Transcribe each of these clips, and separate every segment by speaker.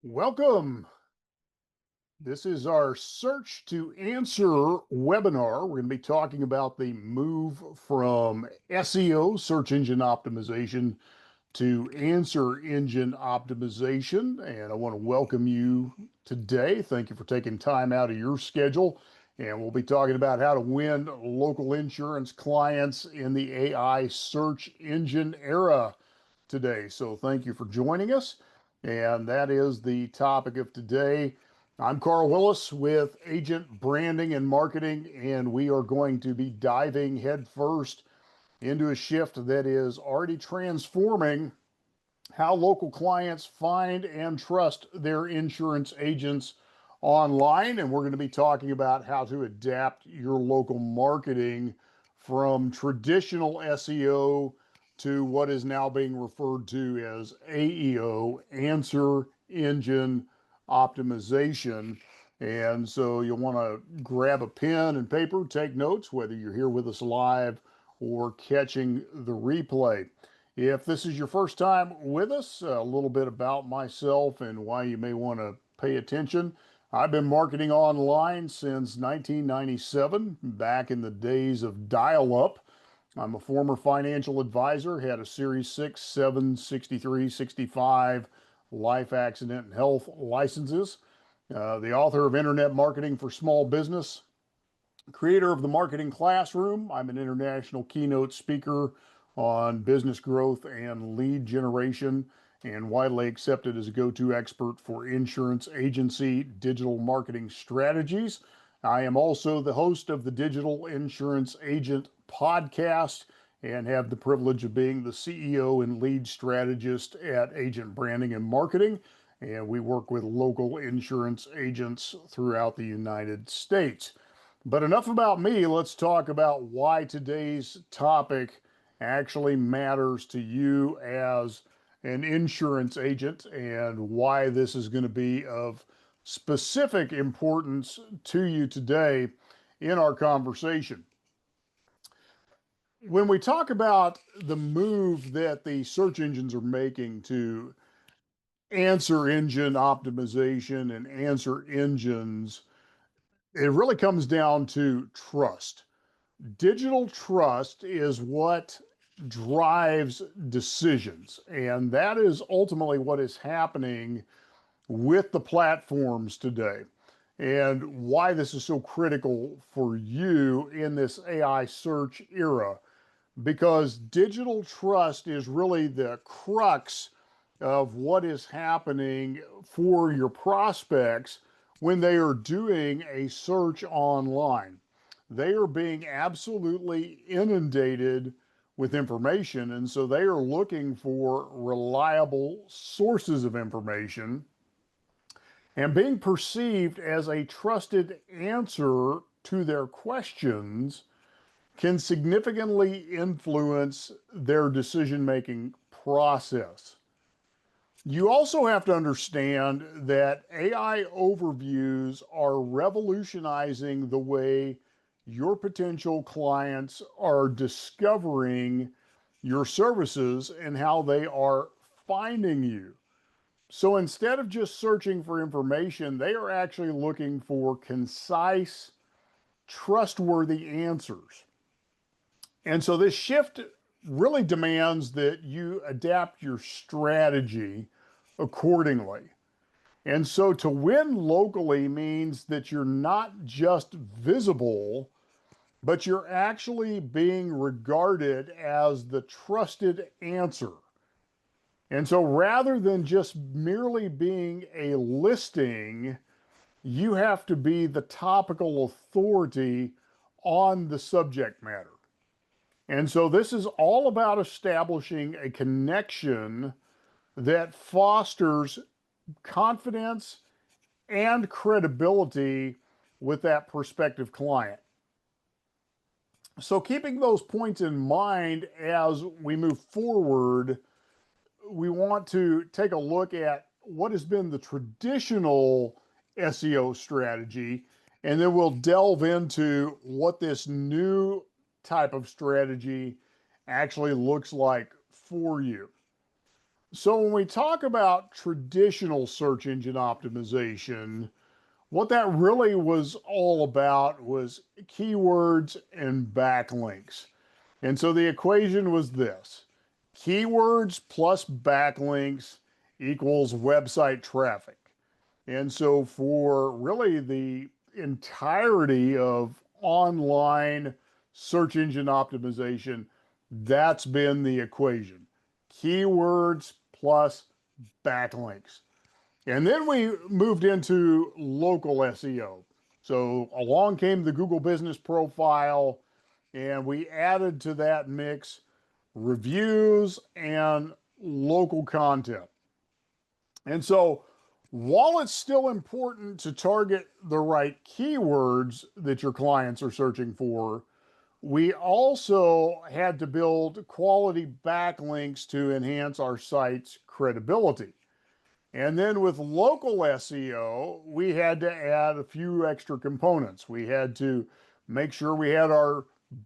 Speaker 1: Welcome. This is our Search to Answer webinar. We're going to be talking about the move from SEO, search engine optimization, to answer engine optimization. And I want to welcome you today. Thank you for taking time out of your schedule. And we'll be talking about how to win local insurance clients in the AI search engine era today. So thank you for joining us. And that is the topic of today. I'm Carl Willis with Agent Branding and Marketing, and we are going to be diving headfirst into a shift that is already transforming how local clients find and trust their insurance agents online. And we're going to be talking about how to adapt your local marketing from traditional SEO to what is now being referred to as AEO, answer engine optimization. And so you'll want to grab a pen and paper, take notes, whether you're here with us live or catching the replay. If this is your first time with us, a little bit about myself and why you may want to pay attention. I've been marketing online since 1997, back in the days of dial-up. I'm a former financial advisor, had a Series 6, 7, 63, 65 life accident and health licenses. The author of Internet Marketing for Small Business, creator of the Marketing Classroom. I'm an international keynote speaker on business growth and lead generation, and widely accepted as a go-to expert for insurance agency digital marketing strategies. I am also the host of the Digital Insurance Agent podcast and have the privilege of being the CEO and lead strategist at Agent Branding and Marketing. And we work with local insurance agents throughout the United States. But enough about me. Let's talk about why today's topic actually matters to you as an insurance agent and why this is going to be of specific importance to you today in our conversation. When we talk about the move that the search engines are making to answer engine optimization and answer engines, it really comes down to trust. Digital trust is what drives decisions. And that is ultimately what is happening with the platforms today, and why this is so critical for you in this AI search era. Because digital trust is really the crux of what is happening for your prospects when they are doing a search online. They are being absolutely inundated with information, and so they are looking for reliable sources of information, and being perceived as a trusted answer to their questions can significantly influence their decision-making process. You also have to understand that AI overviews are revolutionizing the way your potential clients are discovering your services and how they are finding you. So instead of just searching for information, they are actually looking for concise, trustworthy answers. And so this shift really demands that you adapt your strategy accordingly. And so to win locally means that you're not just visible, but you're actually being regarded as the trusted answer. And so rather than just merely being a listing, you have to be the topical authority on the subject matter. And so this is all about establishing a connection that fosters confidence and credibility with that prospective client. So keeping those points in mind as we move forward, we want to take a look at what has been the traditional SEO strategy, and then we'll delve into what this new type of strategy actually looks like for you. So when we talk about traditional search engine optimization, what that really was all about was keywords and backlinks. And so the equation was this: keywords plus backlinks equals website traffic. And so for really the entirety of online search engine optimization, that's been the equation: keywords plus backlinks. And then we moved into local SEO. So along came the Google Business Profile, and we added to that mix reviews and local content. And so while it's still important to target the right keywords that your clients are searching for, we also had to build quality backlinks to enhance our site's credibility. And then with local SEO, we had to add a few extra components. We had to make sure we had our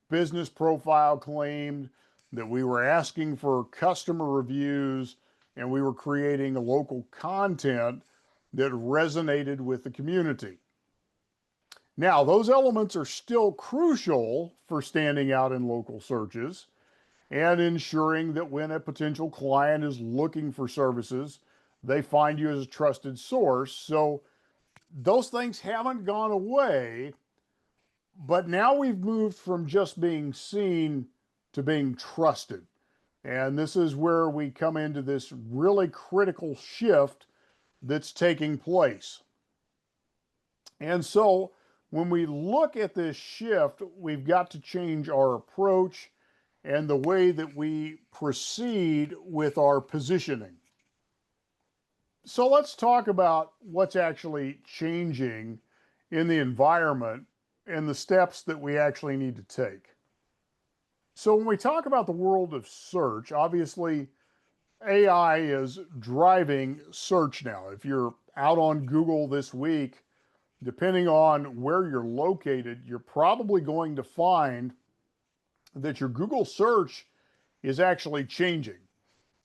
Speaker 1: business profile claimed, that we were asking for customer reviews, and we were creating local content that resonated with the community. Now, those elements are still crucial for standing out in local searches and ensuring that when a potential client is looking for services, they find you as a trusted source. So those things haven't gone away, but now we've moved from just being seen to being trusted. And this is where we come into this really critical shift that's taking place. And so when we look at this shift, we've got to change our approach and the way that we proceed with our positioning. So let's talk about what's actually changing in the environment and the steps that we actually need to take. So when we talk about the world of search, obviously AI is driving search now. If you're out on Google this week, depending on where you're located, you're probably going to find that your Google search is actually changing.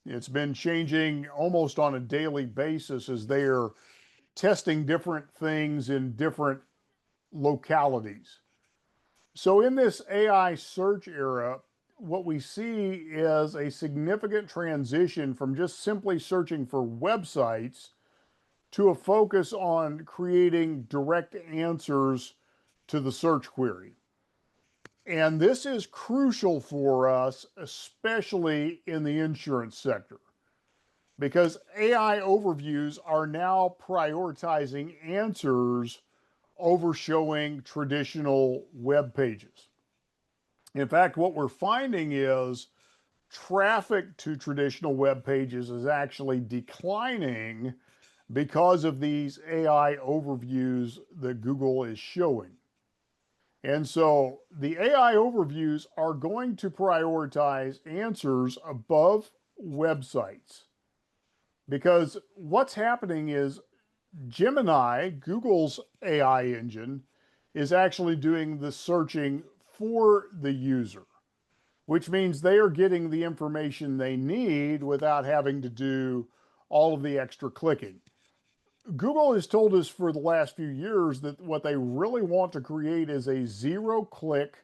Speaker 1: It's been changing almost on a daily basis as they are testing different things in different localities. So, in this AI search era, what we see is a significant transition from just simply searching for websites to a focus on creating direct answers to the search query. And this is crucial for us, especially in the insurance sector, because AI overviews are now prioritizing answers over showing traditional web pages. In fact, what we're finding is traffic to traditional web pages is actually declining because of these AI overviews that Google is showing. And so the AI overviews are going to prioritize answers above websites, because what's happening is Gemini, Google's AI engine, is actually doing the searching for the user, which means they are getting the information they need without having to do all of the extra clicking. Google has told us for the last few years that what they really want to create is a zero-click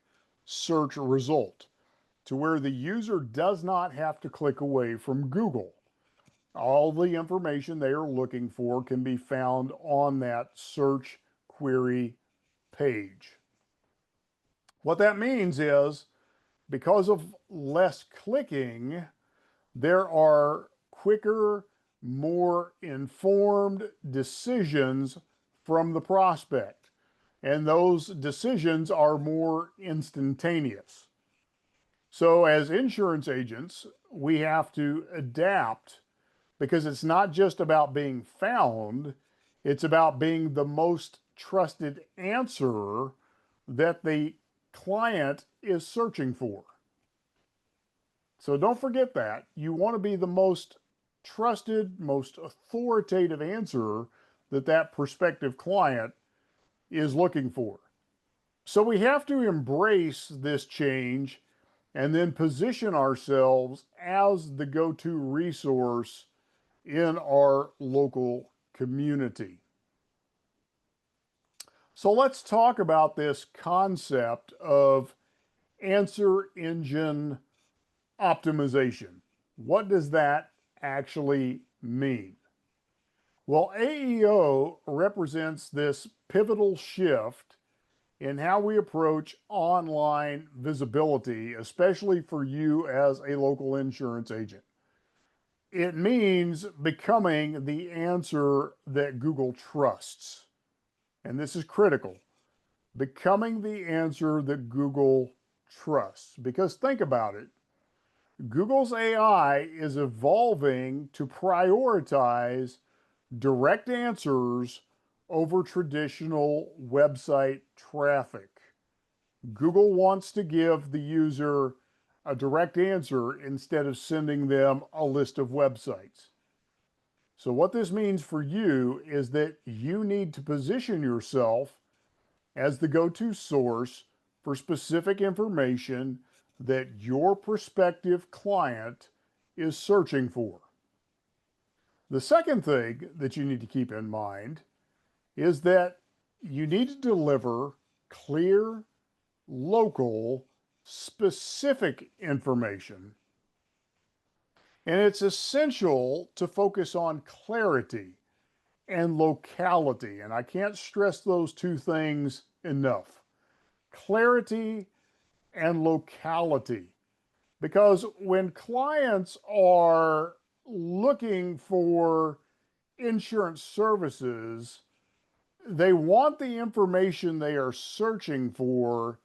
Speaker 1: search result to where the user does not have to click away from Google. All the information they are looking for can be found on that search query page. What that means is because of less clicking, there are quicker, more informed decisions from the prospect. And those decisions are more instantaneous. So, as insurance agents, we have to adapt, because it's not just about being found, it's about being the most trusted answer that the client is searching for. So don't forget that. You want to be the most trusted, most authoritative answer that that prospective client is looking for. So we have to embrace this change and then position ourselves as the go-to resource in our local community. So let's talk about this concept of answer engine optimization. What does that actually mean? Well, AEO represents this pivotal shift in how we approach online visibility, especially for you as a local insurance agent. It means becoming the answer that Google trusts. And this is critical. Becoming the answer that Google trusts. Because think about it, Google's AI is evolving to prioritize direct answers over traditional website traffic. Google wants to give the user a direct answer instead of sending them a list of websites. So, what this means for you is that you need to position yourself as the go to source for specific information that your prospective client is searching for. The second thing that you need to keep in mind is that you need to deliver clear, local, specific information. And it's essential to focus on clarity and locality. And I can't stress those two things enough. Clarity and locality. Because when clients are looking for insurance services, they want the information they are searching for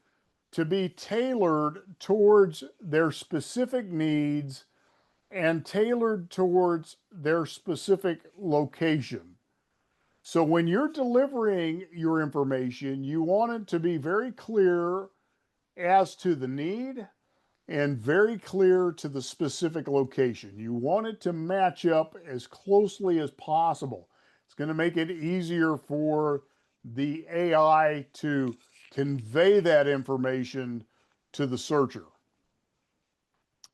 Speaker 1: to be tailored towards their specific needs and tailored towards their specific location. So when you're delivering your information, you want it to be very clear as to the need and very clear to the specific location. You want it to match up as closely as possible. It's going to make it easier for the AI to convey that information to the searcher.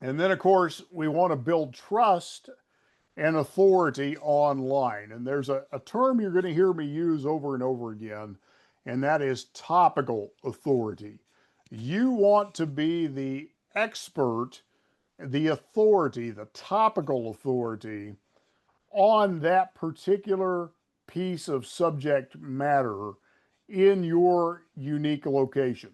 Speaker 1: And then, of course, we want to build trust and authority online. And there's a term you're going to hear me use over and over again, and that is topical authority. You want to be the expert, the authority, the topical authority on that particular piece of subject matter in your unique location.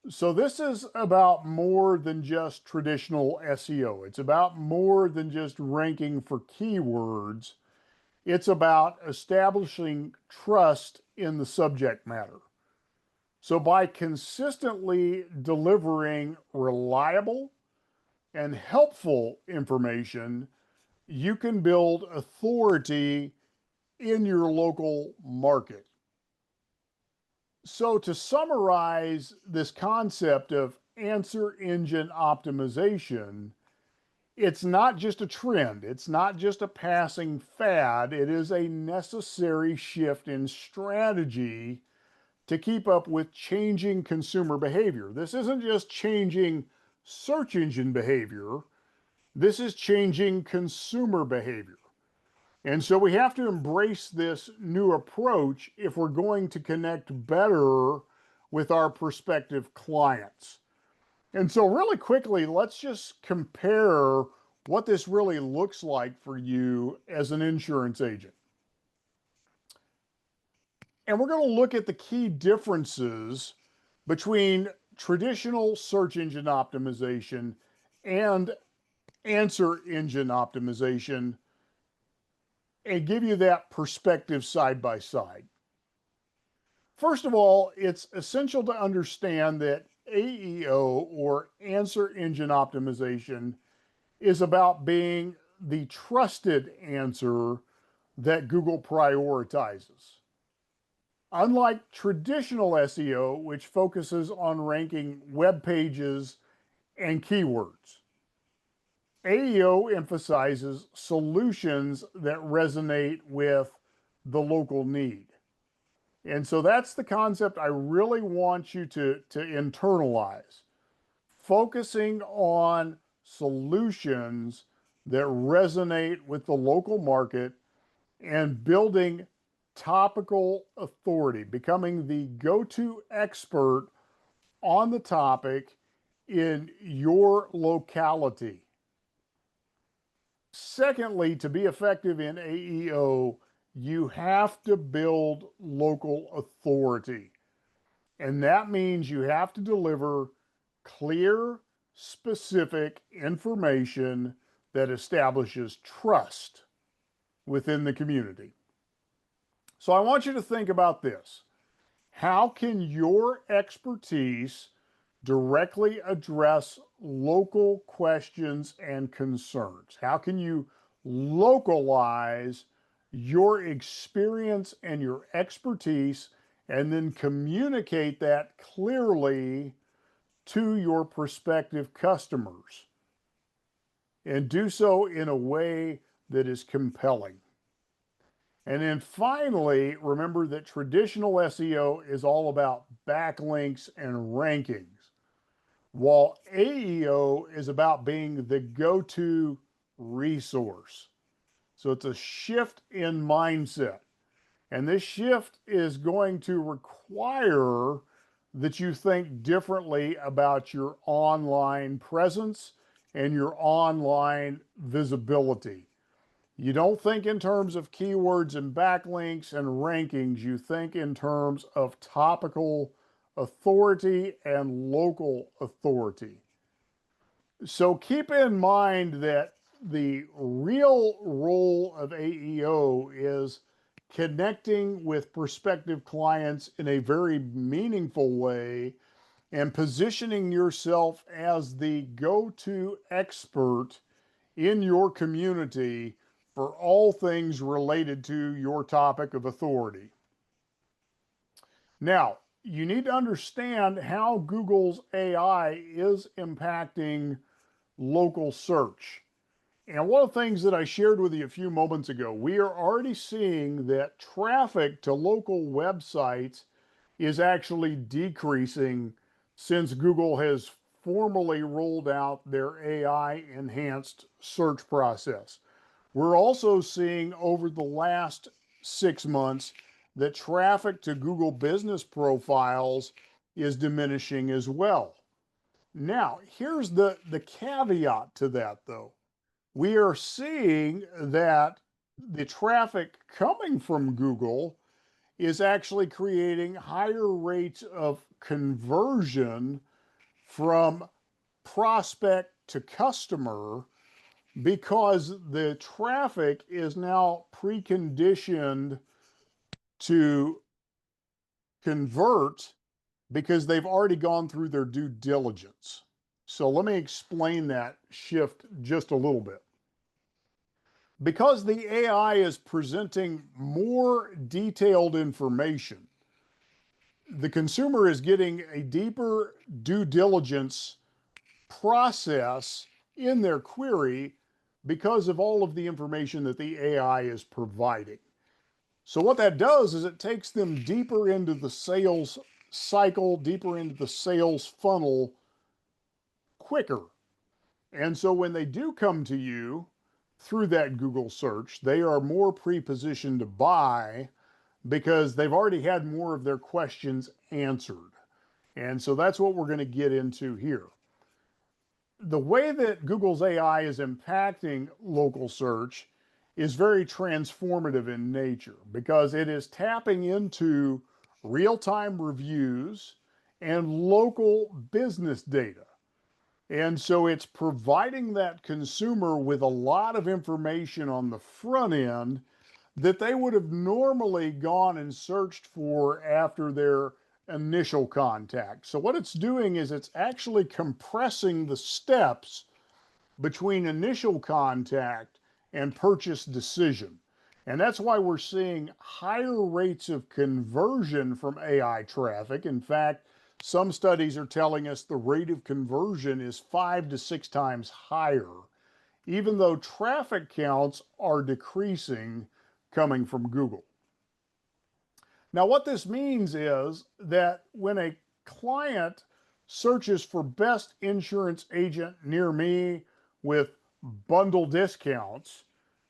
Speaker 1: So this is about more than just traditional SEO. It's about more than just ranking for keywords. It's about establishing trust in the subject matter. So by consistently delivering reliable and helpful information, you can build authority in your local market. So, to summarize this concept of answer engine optimization, it's not just a trend, it's not just a passing fad, it is a necessary shift in strategy to keep up with changing consumer behavior. This isn't just changing search engine behavior, this is changing consumer behavior. And so we have to embrace this new approach if we're going to connect better with our prospective clients. And so, really quickly, let's just compare what this really looks like for you as an insurance agent. And we're going to look at the key differences between traditional search engine optimization and answer engine optimization and give you that perspective side by side. First of all, it's essential to understand that AEO, or answer engine optimization, is about being the trusted answer that Google prioritizes. Unlike traditional SEO, which focuses on ranking web pages and keywords, AEO emphasizes solutions that resonate with the local need. And so that's the concept I really want you to internalize. focusing on solutions that resonate with the local market and building topical authority, becoming the go-to expert on the topic in your locality. Secondly, to be effective in AEO, you have to build local authority. And that means you have to deliver clear, specific information that establishes trust within the community. So I want you to think about this. How can your expertise directly address local questions and concerns? How can you localize your experience and your expertise and then communicate that clearly to your prospective customers and do so in a way that is compelling? And then finally, remember that traditional SEO is all about backlinks and rankings, while AEO is about being the go-to resource. So it's a shift in mindset. And this shift is going to require that you think differently about your online presence and your online visibility. You don't think in terms of keywords and backlinks and rankings. You think in terms of topical authority and local authority. So keep in mind that the real role of AEO is connecting with prospective clients in a very meaningful way and positioning yourself as the go-to expert in your community for all things related to your topic of authority. Now, you need to understand how Google's AI is impacting local search. And one of the things that I shared with you a few moments ago, we are already seeing that traffic to local websites is actually decreasing since Google has formally rolled out their AI enhanced search process. We're also seeing over the last 6 months that traffic to Google business profiles is diminishing as well. Now, here's the caveat to that, though. We are seeing that the traffic coming from Google is actually creating higher rates of conversion from prospect to customer because the traffic is now preconditioned to convert because they've already gone through their due diligence. So let me explain that shift just a little bit. Because the AI is presenting more detailed information, the consumer is getting a deeper due diligence process in their query because of all of the information that the AI is providing. So what that does is it takes them deeper into the sales cycle, deeper into the sales funnel quicker. And so when they do come to you through that Google search, they are more pre-positioned to buy because they've already had more of their questions answered. And so that's what we're going to get into here. The way that Google's AI is impacting local search is very transformative in nature because it is tapping into real-time reviews and local business data. And so it's providing that consumer with a lot of information on the front end that they would have normally gone and searched for after their initial contact. So what it's doing is it's actually compressing the steps between initial contact and purchase decision. And that's why we're seeing higher rates of conversion from AI traffic. In fact, some studies are telling us the rate of conversion is 5 to 6 times higher, even though traffic counts are decreasing coming from Google. Now, what this means is that when a client searches for best insurance agent near me with bundle discounts,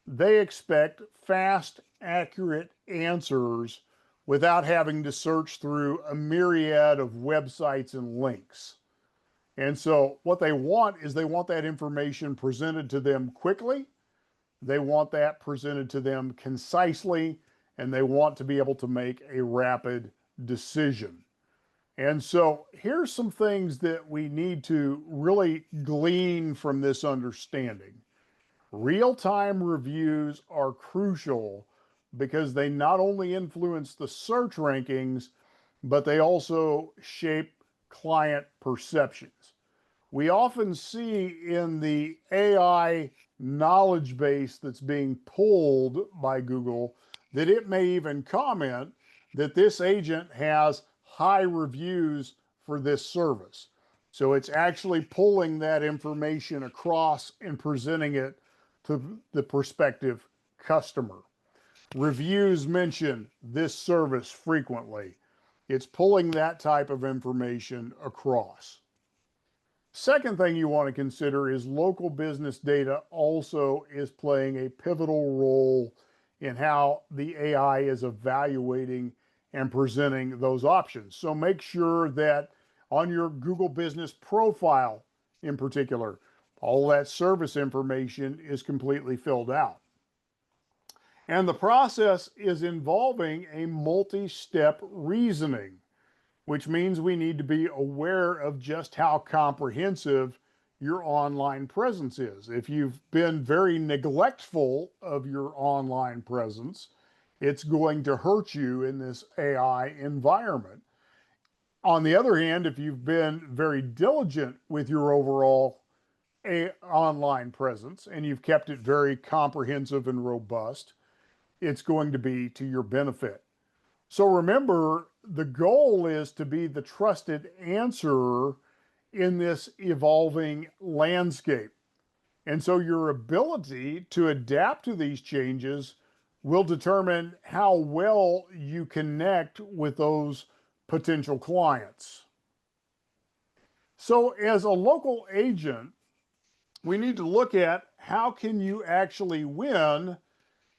Speaker 1: they expect fast, accurate answers without having to search through a myriad of websites and links. And so, what they want is they want that information presented to them quickly, they want that presented to them concisely, and they want to be able to make a rapid decision. And so here's some things that we need to really glean from this understanding. Real-time reviews are crucial because they not only influence the search rankings, but they also shape client perceptions. We often see in the AI knowledge base that's being pulled by Google that it may even comment that this agent has high reviews for this service. So it's actually pulling that information across and presenting it to the prospective customer. Reviews mention this service frequently. It's pulling that type of information across. Second thing you want to consider is local business data also is playing a pivotal role in how the AI is evaluating and presenting those options. So make sure that on your Google business profile in particular, all that service information is completely filled out. And the process is involving a multi-step reasoning, which means we need to be aware of just how comprehensive your online presence is. If you've been very neglectful of your online presence, it's going to hurt you in this AI environment. On the other hand, if you've been very diligent with your overall online presence and you've kept it very comprehensive and robust, it's going to be to your benefit. So remember, the goal is to be the trusted answer in this evolving landscape. And so your ability to adapt to these changes will determine how well you connect with those potential clients. So as a local agent, we need to look at how can you actually win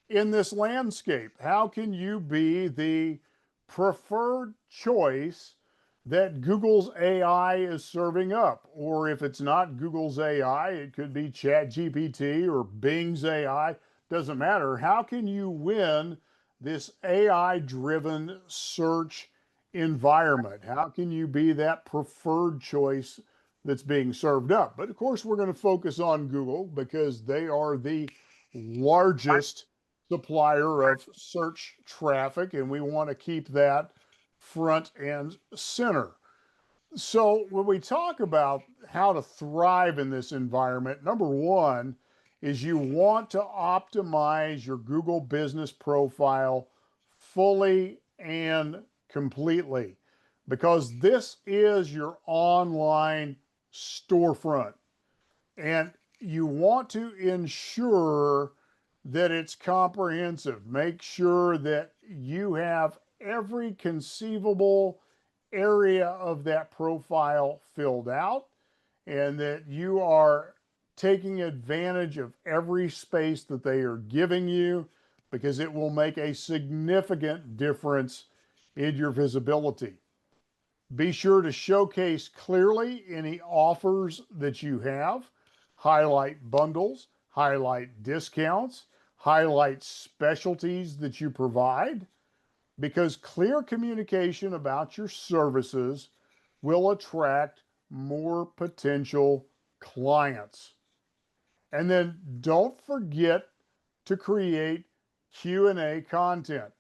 Speaker 1: in this landscape? How can you be the preferred choice that Google's AI is serving up? Or if it's not Google's AI, it could be ChatGPT or Bing's AI, doesn't matter. How can you win this AI-driven search environment? How can you be that preferred choice that's being served up? But of course, we're going to focus on Google because they are the largest supplier of search traffic, and we want to keep that front and center. So when we talk about how to thrive in this environment, number one is you want to optimize your Google business profile fully and completely, because this is your online storefront. And you want to ensure that it's comprehensive. Make sure that you have every conceivable area of that profile filled out and that you are taking advantage of every space that they are giving you, because it will make a significant difference in your visibility. Be sure to showcase clearly any offers that you have, highlight bundles, highlight discounts, highlight specialties that you provide, because clear communication about your services will attract more potential clients. And then don't forget to create Q&A content.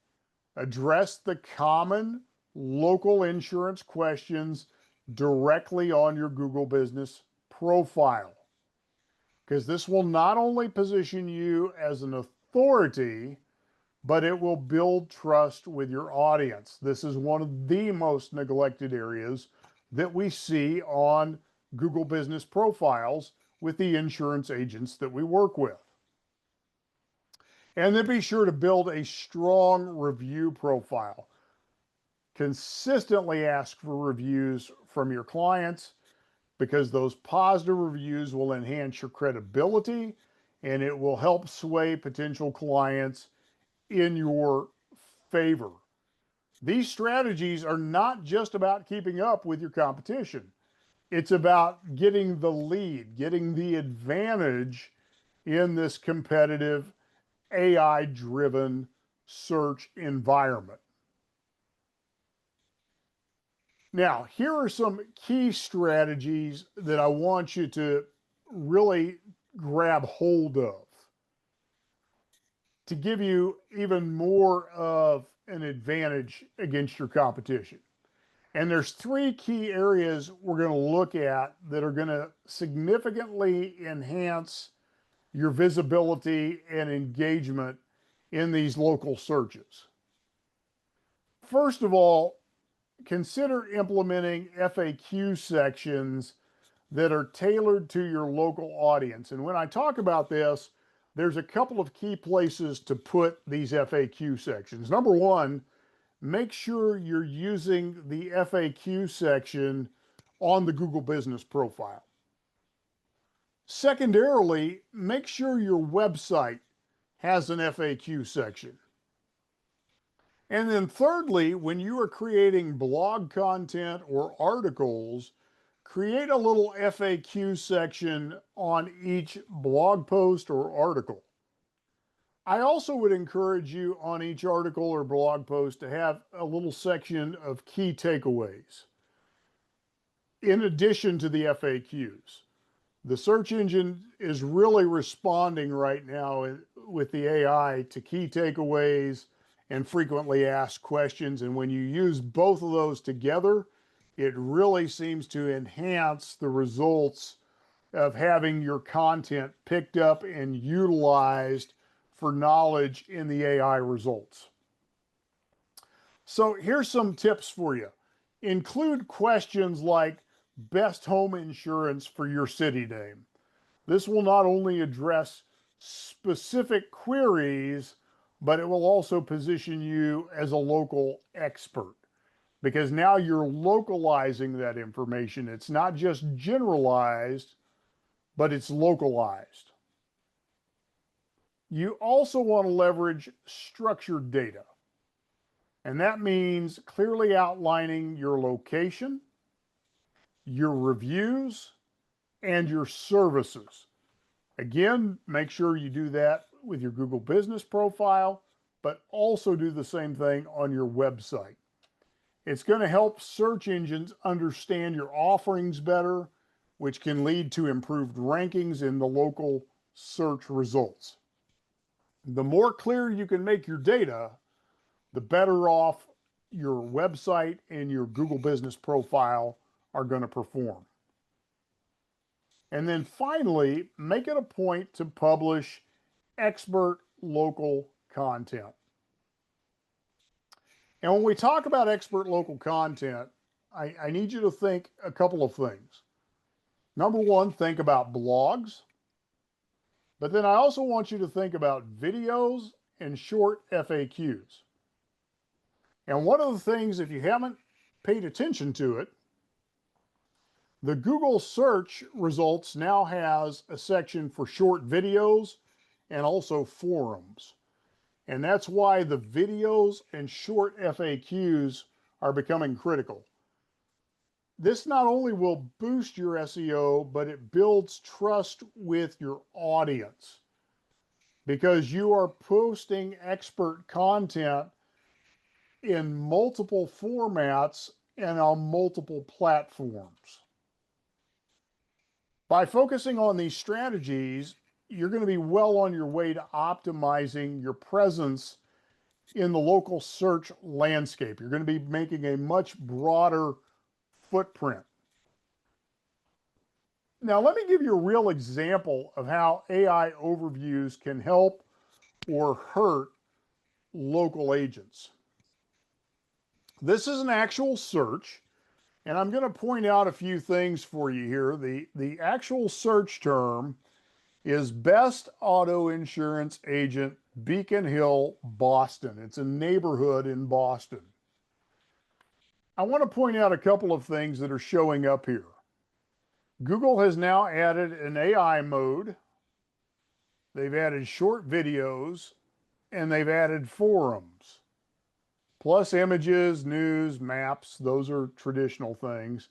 Speaker 1: Address the common local insurance questions directly on your Google business profile, because this will not only position you as an authority, but it will build trust with your audience. This is one of the most neglected areas that we see on Google business profiles with the insurance agents that we work with. And then be sure to build a strong review profile. Consistently ask for reviews from your clients because those positive reviews will enhance your credibility and it will help sway potential clients in your favor. These strategies are not just about keeping up with your competition. It's about getting the lead, getting the advantage in this competitive AI driven search environment. Now, here are some key strategies that I want you to really grab hold of to give you even more of an advantage against your competition. And there's three key areas we're going to look at that are going to significantly enhance your visibility and engagement in these local searches. First of all, consider implementing FAQ sections that are tailored to your local audience. And when I talk about this, there's a couple of key places to put these FAQ sections. Number one, make sure you're using the FAQ section on the Google Business profile. Secondarily, make sure your website has an FAQ section. And then thirdly, when you are creating blog content or articles, create a little FAQ section on each blog post or article. I also would encourage you on each article or blog post to have a little section of key takeaways in addition to the FAQs. The search engine is really responding right now with the AI to key takeaways and frequently asked questions. And when you use both of those together, it really seems to enhance the results of having your content picked up and utilized for knowledge in the AI results. So here's some tips for you. Include questions like best home insurance for your city name. This will not only address specific queries, but it will also position you as a local expert because now you're localizing that information. It's not just generalized, but it's localized. You also want to leverage structured data, and that means clearly outlining your location, your reviews, and your services. Again, make sure you do that with your Google Business profile, but also do the same thing on your website. It's going to help search engines understand your offerings better, which can lead to improved rankings in the local search results. The more clear you can make your data, the better off your website and your Google Business profile are going to perform. And then finally, make it a point to publish expert local content. And when we talk about expert local content, I need you to think a couple of things. Number one, think about blogs. But then I also want you to think about videos and short FAQs. And one of the things, if you haven't paid attention to it, the Google search results now has a section for short videos and also forums. And that's why the videos and short FAQs are becoming critical. This not only will boost your SEO, but it builds trust with your audience because you are posting expert content in multiple formats and on multiple platforms. By focusing on these strategies, you're going to be well on your way to optimizing your presence in the local search landscape. You're going to be making a much broader footprint. Now, let me give you a real example of how AI overviews can help or hurt local agents. This is an actual search, and I'm going to point out a few things for you here. The actual search term is Best Auto Insurance Agent, Beacon Hill, Boston. It's a neighborhood in Boston. I want to point out a couple of things that are showing up here. Google has now added an AI mode. They've added short videos, and they've added forums, plus images, news, maps. Those are traditional things.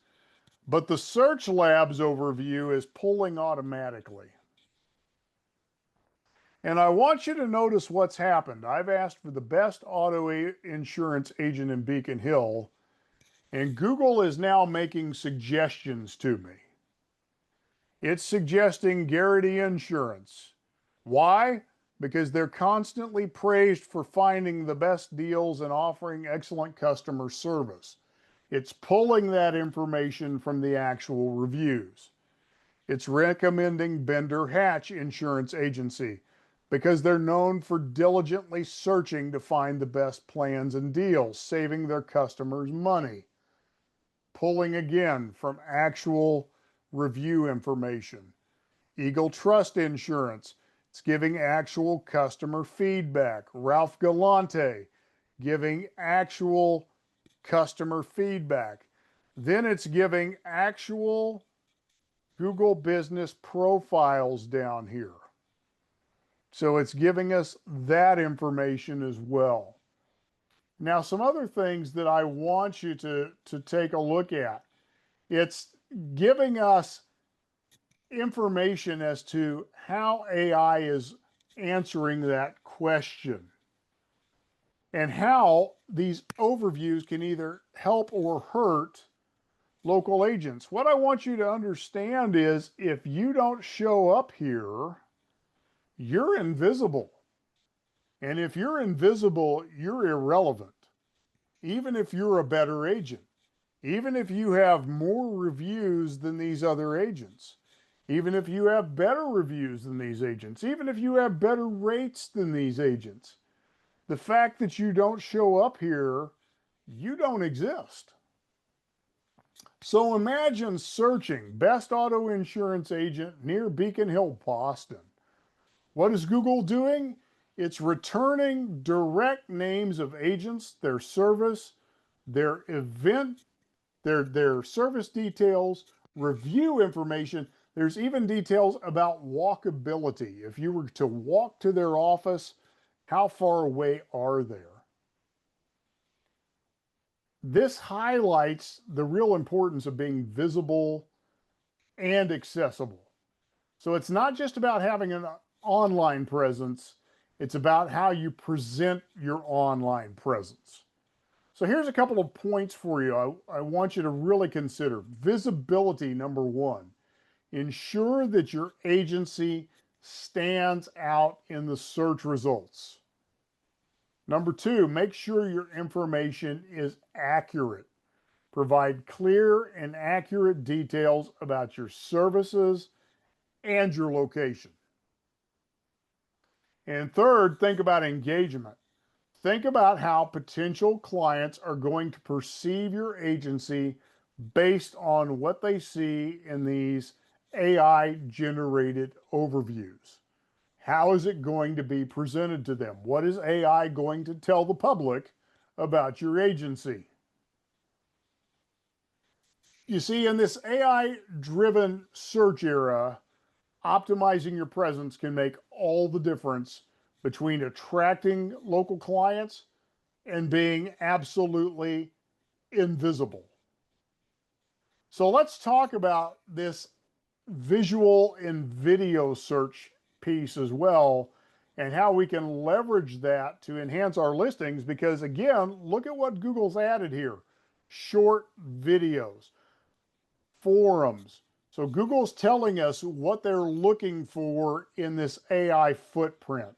Speaker 1: But the Search Labs overview is pulling automatically. And I want you to notice what's happened. I've asked for the best auto insurance agent in Beacon Hill, and Google is now making suggestions to me. It's suggesting Garrity Insurance. Why? Because they're constantly praised for finding the best deals and offering excellent customer service. It's pulling that information from the actual reviews. It's recommending Bender Hatch Insurance Agency because they're known for diligently searching to find the best plans and deals, saving their customers money. Pulling again from actual review information. Eagle Trust Insurance, it's giving actual customer feedback. Ralph Galante, giving actual customer feedback. Then it's giving actual Google business profiles down here. So it's giving us that information as well. Now, some other things that I want you to take a look at. It's giving us information as to how AI is answering that question and how these overviews can either help or hurt local agents. What I want you to understand is if you don't show up here, you're invisible. And if you're invisible, you're irrelevant. Even if you're a better agent, even if you have more reviews than these other agents, even if you have better reviews than these agents, even if you have better rates than these agents, the fact that you don't show up here, you don't exist. So imagine searching best auto insurance agent near Beacon Hill, Boston. What is Google doing? It's returning direct names of agents, their service, their event, their service details, review information. There's even details about walkability. If you were to walk to their office, how far away are they? This highlights the real importance of being visible and accessible. So it's not just about having an online presence, it's about how you present your online presence. So here's a couple of points for you I want you to really consider. Visibility, number one. Ensure that your agency stands out in the search results. Number two, make sure your information is accurate. Provide clear and accurate details about your services and your location. And third, think about engagement. Think about how potential clients are going to perceive your agency based on what they see in these AI-generated overviews. How is it going to be presented to them? What is AI going to tell the public about your agency? You see, in this AI-driven search era, optimizing your presence can make all the difference between attracting local clients and being absolutely invisible. So let's talk about this visual and video search piece as well and how we can leverage that to enhance our listings because again, look at what Google's added here. Short videos, forums. So Google's telling us what they're looking for in this AI footprint,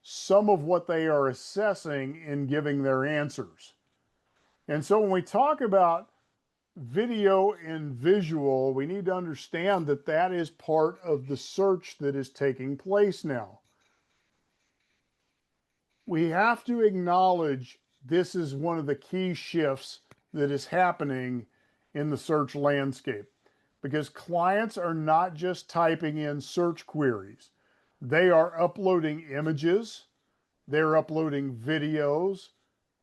Speaker 1: some of what they are assessing in giving their answers. And so when we talk about video and visual, we need to understand that that is part of the search that is taking place now. We have to acknowledge this is one of the key shifts that is happening in the search landscape because clients are not just typing in search queries. They are uploading images, they're uploading videos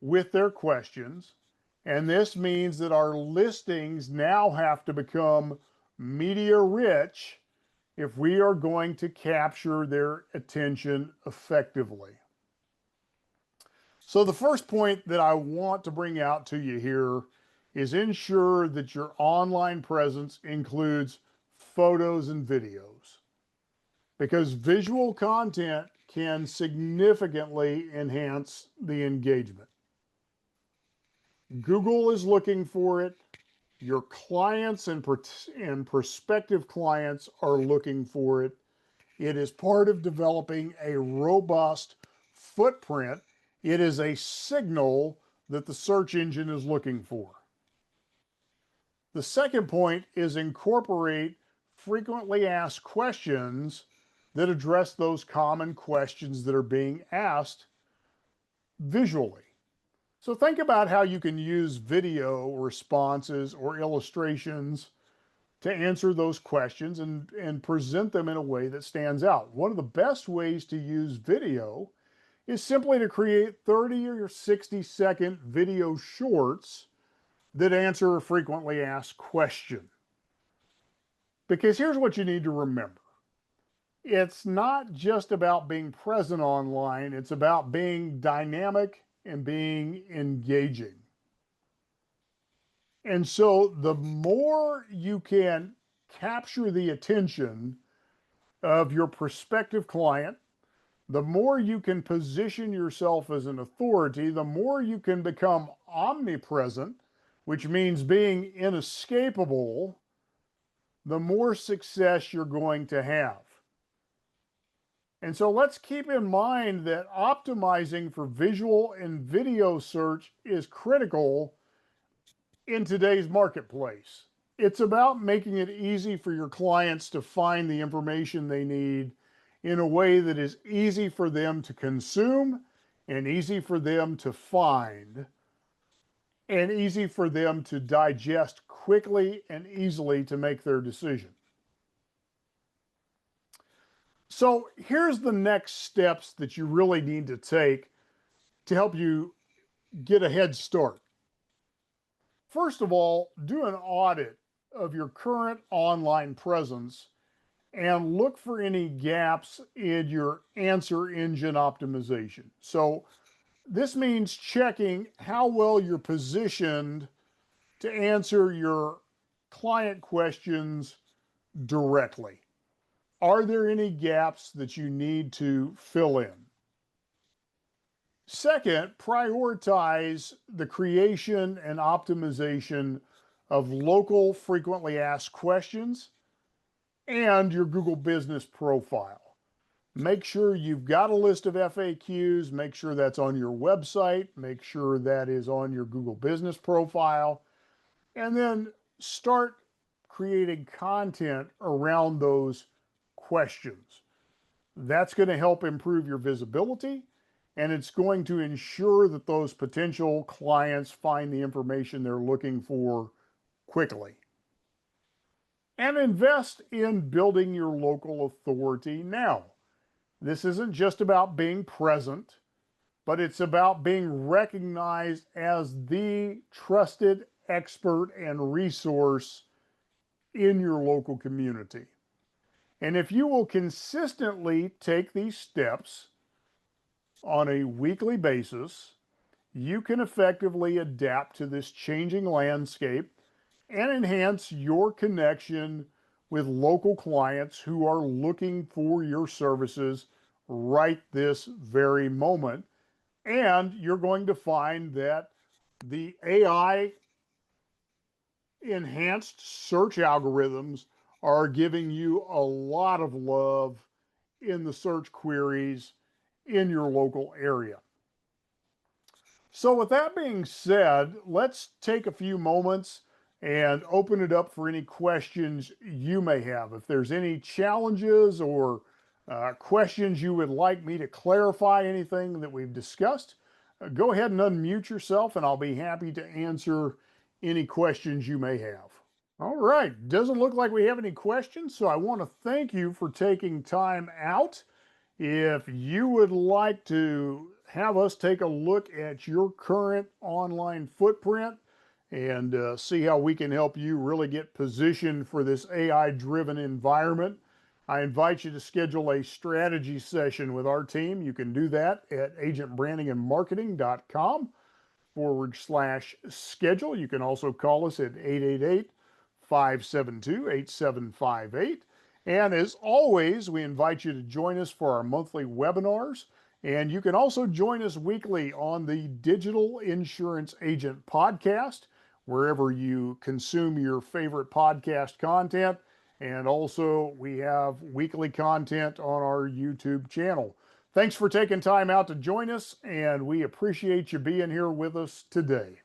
Speaker 1: with their questions, And this means that our listings now have to become media rich if we are going to capture their attention effectively. So the first point that I want to bring out to you here is ensure that your online presence includes photos and videos, because visual content can significantly enhance the engagement. Google is looking for it. Your clients and prospective clients are looking for it. It is part of developing a robust footprint. It is a signal that the search engine is looking for. The second point is incorporate frequently asked questions that address those common questions that are being asked visually. So think about how you can use video responses or illustrations to answer those questions and present them in a way that stands out. One of the best ways to use video is simply to create 30 or 60-second video shorts that answer a frequently asked question. Because here's what you need to remember. It's not just about being present online, it's about being dynamic and being engaging. And so the more you can capture the attention of your prospective client, the more you can position yourself as an authority, the more you can become omnipresent, which means being inescapable, the more success you're going to have. And so let's keep in mind that optimizing for visual and video search is critical in today's marketplace. It's about making it easy for your clients to find the information they need in a way that is easy for them to consume and easy for them to find and easy for them to digest quickly and easily to make their decision. So here's the next steps that you really need to take to help you get a head start. First of all, do an audit of your current online presence and look for any gaps in your answer engine optimization. So this means checking how well you're positioned to answer your client questions directly. Are there any gaps that you need to fill in? Second, prioritize the creation and optimization of local frequently asked questions and your Google business profile. Make sure you've got a list of FAQs, make sure that's on your website, make sure that is on your Google business profile, and then start creating content around those questions. That's going to help improve your visibility, and it's going to ensure that those potential clients find the information they're looking for quickly. And invest in building your local authority now. This isn't just about being present, but it's about being recognized as the trusted expert and resource in your local community. And if you will consistently take these steps on a weekly basis, you can effectively adapt to this changing landscape and enhance your connection with local clients who are looking for your services right this very moment. And you're going to find that the AI enhanced search algorithms are giving you a lot of love in the search queries in your local area. So with that being said, let's take a few moments and open it up for any questions you may have. If there's any challenges or questions you would like me to clarify anything that we've discussed, go ahead and unmute yourself and I'll be happy to answer any questions you may have. All right, doesn't look like we have any questions, so I want to thank you for taking time out. If you would like to have us take a look at your current online footprint, and see how we can help you really get positioned for this AI driven environment. I invite you to schedule a strategy session with our team. You can do that at agentbrandingandmarketing.com/schedule. You can also call us at 888-572-8758. And as always, we invite you to join us for our monthly webinars. And you can also join us weekly on the Digital Insurance Agent podcast, wherever you consume your favorite podcast content. And also, we have weekly content on our YouTube channel. Thanks for taking time out to join us, and we appreciate you being here with us today.